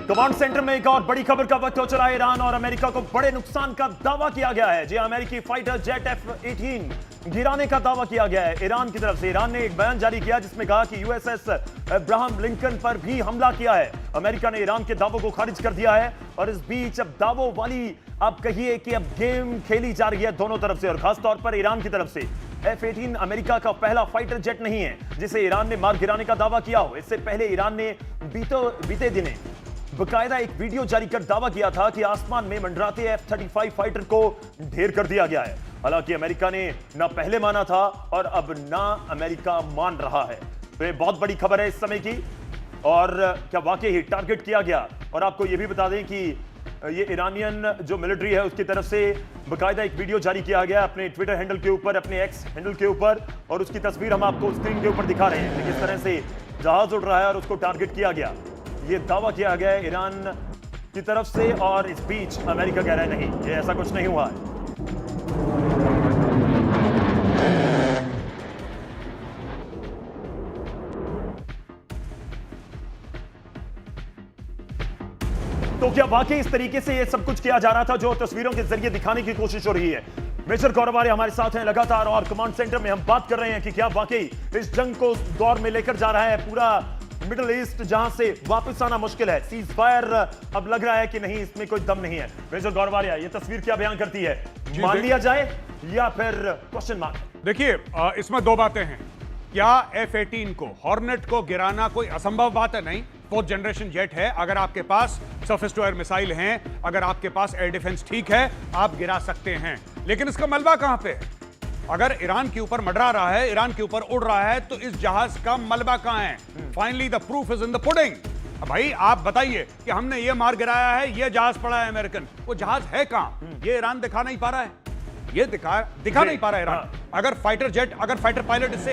Command centre में एक और बड़ी खबर का वक्त हो चला है। ईरान और अमेरिका को बड़े नुकसान का दावा किया गया है। जी, अमेरिकी फाइटर जेट F-18 गिराने का दावा किया गया है ईरान की तरफ से। ईरान ने एक बयान जारी किया जिसमें कहा कि यूएसएस अब्राहम लिंकन पर भी हमला किया है। अमेरिका ने ईरान के दावों को खारिज कर दिया है और इस बीच अब दावों वाली आप कहिए कि अब गेम खेली जा रही है दोनों तरफ से और खासतौर पर ईरान की तरफ से। F-18 अमेरिका का पहला फाइटर जेट नहीं है जिसे ईरान ने मार गिराने का दावा किया हो। इससे पहले ईरान ने बीते दिने बकायदा एक वीडियो जारी कर दावा किया था कि आसमान में मंडराते F-35 फाइटर को ढेर कर दिया गया है। हालांकि अमेरिका ने ना पहले माना था और अब ना अमेरिका मान रहा है। तो ये बहुत बड़ी खबर है इस समय की। और क्या वाकई ही टारगेट किया गया? और आपको यह भी बता दें कि ये ईरानियन जो मिलिट्री है उसकी तरफ से बकायदा एक वीडियो जारी किया गया अपने ट्विटर हैंडल के ऊपर, अपने एक्स हैंडल के ऊपर, और उसकी तस्वीर हम आपको स्क्रीन के ऊपर दिखा रहे हैं कि किस तरह से जहाज उड़ रहा है और उसको टारगेट किया गया। ये दावा किया गया है ईरान की तरफ से और इस बीच अमेरिका कह रहा है नहीं, ये ऐसा कुछ नहीं हुआ है। तो क्या वाकई इस तरीके से ये सब कुछ किया जा रहा था जो तस्वीरों के जरिए दिखाने की कोशिश हो रही है? मेजर गौरव आर्य हमारे साथ हैं लगातार और कमांड सेंटर में हम बात कर रहे हैं कि क्या वाकई इस जंग को दौर में लेकर जा रहा है पूरा मिडिल ईस्ट, जहां से वापस आना मुश्किल है। सीज फायर अब लग रहा है कि नहीं, इसमें कोई दम नहीं है। मेजर गौरव आर्य, ये तस्वीर क्या बयान करती है? मान लिया जाए या फिर क्वेश्चन मार्क? देखिए, इसमें दो बातें हैं। क्या F-18 को, हॉर्नेट को गिराना कोई असंभव बात है? नहीं, फोर्थ जनरेशन जेट है। अगर आपके पास सरफेस टू एयर मिसाइल हैं, अगर आपके पास एयर डिफेंस ठीक है, आप गिरा सकते हैं। लेकिन इसका मलबा कहां पे है? अगर ईरान के ऊपर मंडरा रहा है, ईरान के ऊपर उड़ रहा है, तो इस जहाज का मलबा कहां है? Finally the proof is in the pudding. भाई आप बताइए कि हमने ये मार गिराया है, ये जहाज पड़ा है अमेरिकन, वो जहाज है कहां? ये ईरान दिखा नहीं पा रहा है, ये दिखा नहीं पा रहा है ईरान। अगर फाइटर जेट, अगर फाइटर पायलट इससे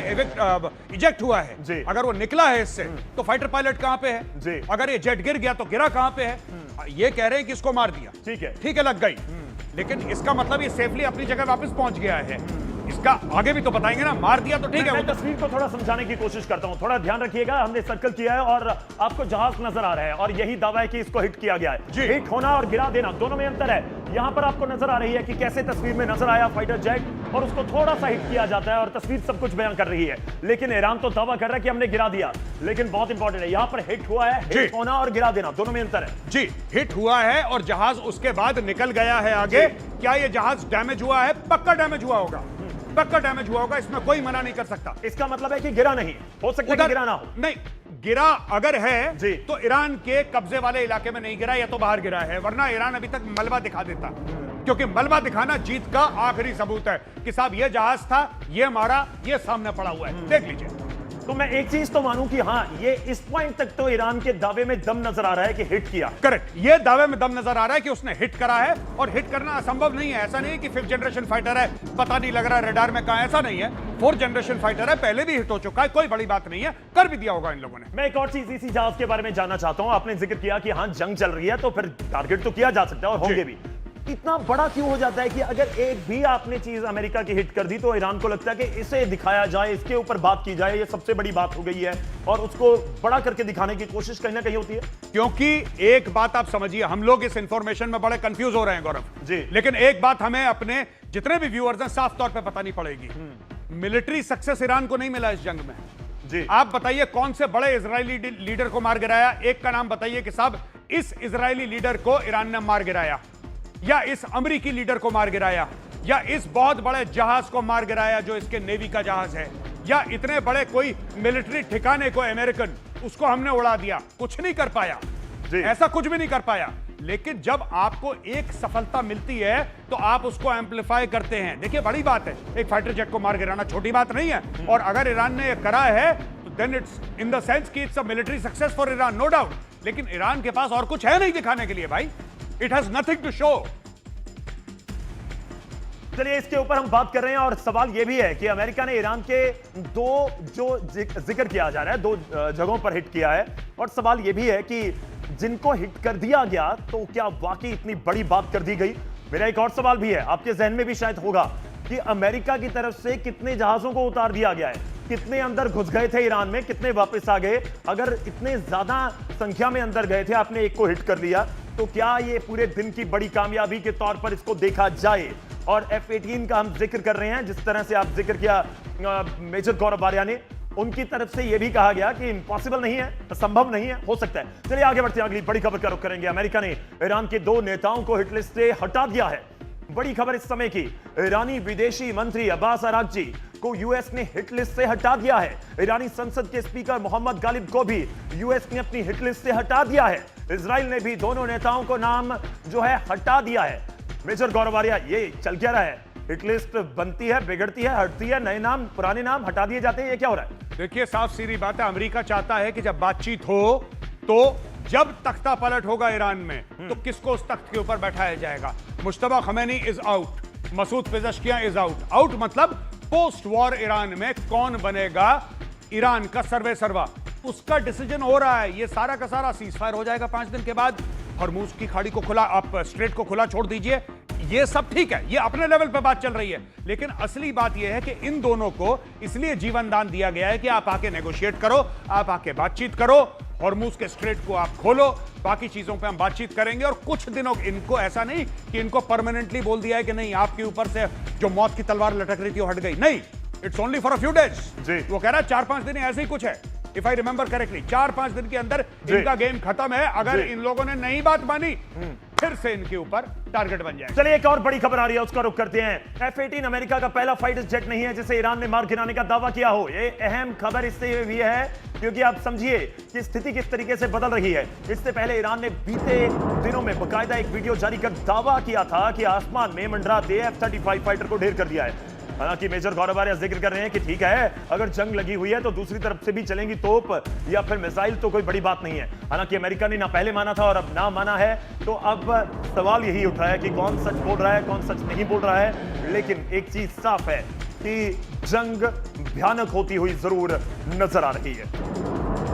इजेक्ट हुआ है, अगर वो निकला है इससे, तो फाइटर पायलट कहां पे है? अगर ये जेट गिर गया तो गिरा कहां पे है? ये कह रहे हैं कि इसको मार दिया, ठीक है, लग गई, लेकिन इसका मतलब ये सेफली अपनी जगह वापस पहुंच गया है। इसका आगे भी तो बताएंगे ना। मार दिया तो ठीक है। मैं तस्वीर को थोड़ा समझाने की कोशिश करता हूं, थोड़ा ध्यान रखिएगा। हमने सर्कल किया है और आपको जहाज नजर आ रहा है और यही दावा है कि इसको हिट किया गया है। हिट होना और गिरा देना दोनों में अंतर है। यहां पर आपको नजर आ रही है कि कैसे तस्वीर में नजर आया फाइटर जेट और उसको थोड़ा सा हिट किया जाता है और तस्वीर सब कुछ बयान कर रही है। लेकिन ईरान तो दावा कर रहा है कि हमने गिरा दिया, लेकिन बहुत इंपॉर्टेंट है, यहां पर हिट हुआ है। हिट होना और गिरा देना दोनों में अंतर है। जी, हिट हुआ है और जहाज उसके बाद निकल गया है आगे। क्या ये जहाज डैमेज हुआ है? पक्का डैमेज हुआ होगा, पक्का डैमेज हुआ होगा, इसमें कोई मना नहीं कर सकता। इसका मतलब है कि गिरा नहीं हो सकता, कि गिरा ना हो। नहीं, गिरा अगर है तो ईरान के कब्जे वाले इलाके में नहीं गिरा, या तो बाहर गिरा है, वरना ईरान अभी तक मलबा दिखा देता, क्योंकि मलबा दिखाना जीत का आखिरी सबूत है कि साहब ये जहाज था, ये मारा, ये सामने पड़ा हुआ है, देख लीजिए। तो मैं एक चीज तो मानूं कि हाँ, ये इस पॉइंट तक तो ईरान के दावे में दम नजर आ रहा है कि हिट किया। करेक्ट, ये दावे में दम नजर आ रहा है कि उसने हिट करा है, और हिट करना असंभव नहीं है। ऐसा नहीं है कि फिफ्थ जनरेशन फाइटर है, पता नहीं लग रहा है रडार में कहां है, ऐसा नहीं है। फोर्थ जनरेशन फाइटर है, पहले भी हिट हो चुका है, कोई बड़ी बात नहीं है, कर भी दिया होगा इन लोगों ने। मैं एक और चीज इसी जहाज के बारे में जानना चाहता हूं। आपने जिक्र किया कि हाँ, जंग चल रही है तो फिर टारगेट तो किया जा सकता है और होंगे भी। इतना बड़ा क्यों हो जाता है कि अगर एक भी आपने चीज अमेरिका की हिट कर दी तो ईरान को लगता है कि इसे दिखाया जाए, इसके ऊपर बात की जाए, ये सबसे बड़ी बात हो गई है, और उसको बड़ा करके दिखाने की कोशिश कहीं ना कहीं होती है। क्योंकि एक बात आप समझिए, हम लोग इस इंफॉर्मेशन में बड़े कंफ्यूज हो रहे हैं गौरव जी, लेकिन एक बात हमें अपने जितने भी व्यूअर्स हैं साफ तौर पे पता नहीं पड़ेगी। मिलिट्री सक्सेस ईरान को नहीं मिला इस जंग में जी। आप बताइए कौन से बड़े इजरायली लीडर को मार गिराया? एक का नाम बताइए कि साहब इस इजरायली लीडर को ईरान ने मार गिराया, या इस अमेरिकी लीडर को मार गिराया, या इस बहुत बड़े जहाज को मार गिराया जो इसके नेवी का जहाज है, या इतने बड़े कोई मिलिट्री ठिकाने को अमेरिकन, उसको हमने उड़ा दिया। कुछ नहीं कर पाया, ऐसा कुछ भी नहीं कर पाया। लेकिन जब आपको एक सफलता मिलती है तो आप उसको एम्पलीफाई करते हैं। देखिए, बड़ी बात है, एक फाइटर जेट को मार गिराना छोटी बात नहीं है, और अगर ईरान ने करा है तो then it's in the sense कि it's a military success for Iran, no doubt. लेकिन ईरान के पास और कुछ है नहीं दिखाने के लिए भाई, it has nothing to show. चलिए, इसके ऊपर हम बात कर रहे हैं और सवाल यह भी है कि अमेरिका ने ईरान के दो जो जिक्र किया जा रहा है, दो जगहों पर हिट किया है, और सवाल यह भी है कि जिनको हिट कर दिया गया तो क्या वाकई इतनी बड़ी बात कर दी गई? मेरा एक और सवाल भी है, आपके जहन में भी शायद होगा, कि अमेरिका की तरफ से कितने जहाजों को उतार दिया गया है, कितने अंदर घुस गए थे ईरान में, कितने वापस आ गए। अगर इतने ज्यादा संख्या में अंदर गए थे, आपने एक को हिट कर लिया, तो क्या ये पूरे दिन की बड़ी कामयाबी के तौर पर इसको देखा जाए। और F-18 का हम जिक्र कर रहे हैं, जिस तरह से आप जिक्र किया मेजर गौरव बारिया ने, उनकी तरफ से यह भी कहा गया कि इम्पॉसिबल नहीं है, असंभव नहीं है, हो सकता है। चलिए आगे बढ़ते हैं, अगली बड़ी खबर का रुख करेंगे। अमेरिका ने ईरान के 2 नेताओं को हिट लिस्ट से हटा दिया है। बड़ी खबर इस समय की, ईरानी विदेशी मंत्री अब्बास अरागची को यूएस ने हिट लिस्ट से हटा दिया है। ईरानी संसद के स्पीकर मोहम्मद गालिब को भी यूएस ने अपनी हिट लिस्ट से हटा दिया है। इजराइल ने भी दोनों नेताओं को नाम जो है हटा दिया है। मेजर गौरव बारिया, ये चल क्या रहा है? हिट लिस्ट बनती है, बिगड़ती है, हटती है, नए नाम पुराने नाम हटा दिए जाते हैं, ये क्या हो रहा है? देखिए, साफ सीधी बात है, अमेरिका चाहता है कि जब बातचीत हो तो जब तख्ता पलट होगा ईरान में, तो किसको उस तख्त के ऊपर बैठाया जाएगा। Mojtaba Khamenei is out, Masoud Pezeshkian is out. Out मतलब पोस्ट वॉर ईरान में कौन बनेगा ईरान का सर्वे सर्वा, उसका डिसीजन हो रहा है। ये सारा का सारा सीज फायर हो जाएगा 5 दिन के बाद। हॉर्मूज की खाड़ी को खुला, आप स्ट्रेट को खुला छोड़ दीजिए, ये सब ठीक है, ये अपने लेवल पे बात चल रही है। लेकिन असली बात यह है कि इन दोनों को इसलिए जीवन दान दिया गया है कि आप आके नेगोशिएट करो, आप आके बातचीत करो, हॉर्मूज के स्ट्रेट को आप खोलो, बाकी चीजों पे हम बातचीत करेंगे। और कुछ दिनों, इनको ऐसा नहीं कि इनको परमानेंटली बोल दिया है कि नहीं, आपके ऊपर से जो मौत की तलवार लटक रही थी वो हट गई, नहीं, it's only for a few days. वो कह रहा है 4-5 दिन ऐसे ही कुछ है, इफ आई रिमेंबर करेक्टली, 4-5 दिन के अंदर इनका गेम खत्म है। अगर इन लोगों ने नहीं बात मानी, फिर से इनके ऊपर टारगेट बन जाए। चलिए एक और बड़ी खबर आ रही है, उसका रुख करते हैं। F-18 अमेरिका का पहला फाइटर जेट नहीं है जिसे ईरान ने मार गिराने का दावा किया हो। ये अहम खबर इससे भी है क्योंकि आप समझिए कि स्थिति किस तरीके से बदल रही है। इससे पहले ईरान ने बीते दिनों में बकायदा एक वीडियो जारी कर दावा किया था कि आसमान में मंडराते F-35 फाइटर को ढेर कर दिया है। हालांकि मेजर गौरव बारिया जिक्र कर रहे हैं कि ठीक है, अगर जंग लगी हुई है तो दूसरी तरफ से भी चलेंगी तोप या फिर मिसाइल, तो कोई बड़ी बात नहीं है। हालांकि अमेरिका ने ना पहले माना था और अब ना माना है, तो अब सवाल यही उठ रहा है कि कौन सच बोल रहा है, कौन सच नहीं बोल रहा है। लेकिन एक चीज साफ है कि जंग भयानक होती हुई जरूर नजर आ रही है।